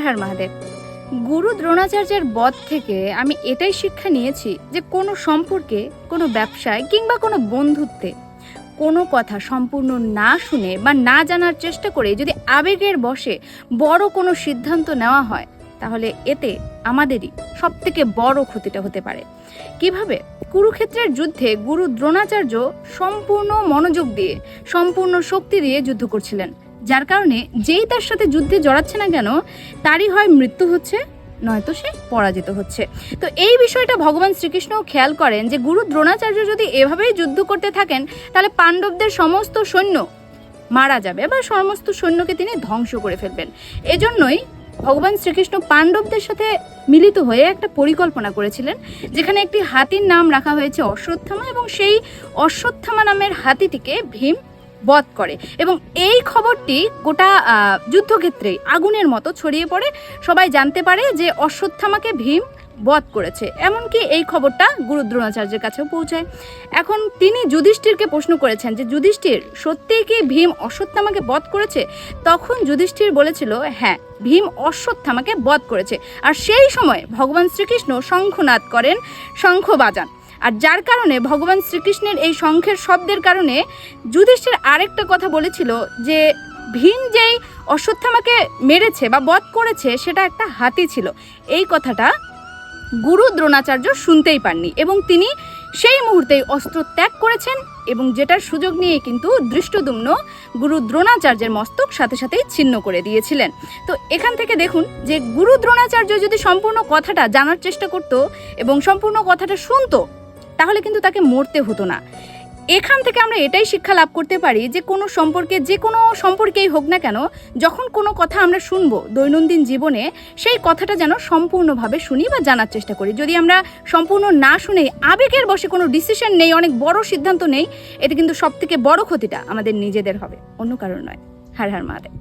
হর মহাদেব। গুরু দ্রোণাচার্যের বধ থেকে আমি এটাই শিক্ষা নিয়েছি যে কোনো সম্পর্কে, কোনো ব্যবসায় কিংবা কোনো বন্ধুত্বে কোনো কথা সম্পূর্ণ না শুনে বা না জানার চেষ্টা করে যদি আবেগের বশে বড় কোনো সিদ্ধান্ত নেওয়া হয়, তাহলে এতে আমাদেরই সবথেকে বড় ক্ষতিটা হতে পারে। কিভাবে? কুরুক্ষেত্রের যুদ্ধে গুরু দ্রোণাচার্য সম্পূর্ণ মনোযোগ দিয়ে, সম্পূর্ণ শক্তি দিয়ে যুদ্ধ করছিলেন, যার কারণে যেই তার সাথে যুদ্ধে জড়াচ্ছে না কেন, তারই হয় মৃত্যু হচ্ছে, নয়তো সে পরাজিত হচ্ছে। তো এই বিষয়টা ভগবান শ্রীকৃষ্ণও খেয়াল করেন যে গুরু দ্রোণাচার্য যদি এভাবেই যুদ্ধ করতে থাকেন, তাহলে পাণ্ডবদের সমস্ত সৈন্য মারা যাবে বা সমস্ত সৈন্যকে তিনি ধ্বংস করে ফেলবেন। এজন্যই ভগবান শ্রীকৃষ্ণ পাণ্ডবদের সাথে মিলিত হয়ে একটা পরিকল্পনা করেছিলেন, যেখানে একটি হাতির নাম রাখা হয়েছে অশ্বত্থামা, এবং সেই অশ্বত্থামা নামের হাতিটিকে ভীম বধ করে। এবং এই খবরটি গোটা যুদ্ধক্ষেত্রেই আগুনের মতো ছড়িয়ে পড়ে। সবাই জানতে পারে যে অশ্বত্থামাকে ভীম বধ করেছে। এমনকি এই খবরটা গুরু দ্রোণাচার্যের কাছেও পৌঁছায়। এখন তিনি যুধিষ্ঠিরকে প্রশ্ন করেছেন যে যুধিষ্ঠির, সত্যিই কি ভীম অশ্বত্থামাকে বধ করেছে? তখন যুধিষ্ঠির বলেছিল, হ্যাঁ, ভীম অশ্বত্থামাকে বধ করেছে। আর সেই সময় ভগবান শ্রীকৃষ্ণ শঙ্খনাদ করেন, শঙ্খ বাজান। আর যার কারণে ভগবান শ্রীকৃষ্ণের এই শঙ্খের শব্দের কারণে যুধিষ্ঠির আরেকটা কথা বলেছিল যে ভীম যেই অশ্বত্থামাকে মেরেছে বা বধ করেছে সেটা একটা হাতি ছিল। এই কথাটা গুরু দ্রোণাচার্য শুনতেই পাননি এবং তিনি সেই মুহূর্তেই অস্ত্র ত্যাগ করেছেন, এবং যেটার সুযোগ নিয়ে কিন্তু ধৃষ্টদ্যুম্ন গুরু দ্রোণাচার্যের মস্তক সাথে সাথেই ছিন্ন করে দিয়েছিলেন। তো এখান থেকে দেখুন যে গুরু দ্রোণাচার্য যদি সম্পূর্ণ কথাটা জানার চেষ্টা করত এবং সম্পূর্ণ কথাটা শুনতো, তাহলে কিন্তু তাকে মরতে হতো না। এখান থেকে আমরা এটাই শিক্ষা লাভ করতে পারি যে কোনো সম্পর্কে, যে কোনো সম্পর্কেই হোক না কেন, যখন কোনো কথা আমরা শুনবো দৈনন্দিন জীবনে, সেই কথাটা যেন সম্পূর্ণভাবে শুনি বা জানার চেষ্টা করি। যদি আমরা সম্পূর্ণ না শুনে আবেগের বশে কোনো ডিসিশন নেই, অনেক বড় সিদ্ধান্ত নেই, এতে কিন্তু সবথেকে বড় ক্ষতিটা আমাদের নিজেদের হবে, অন্য কারণ নয়। হর হর মহাদেব।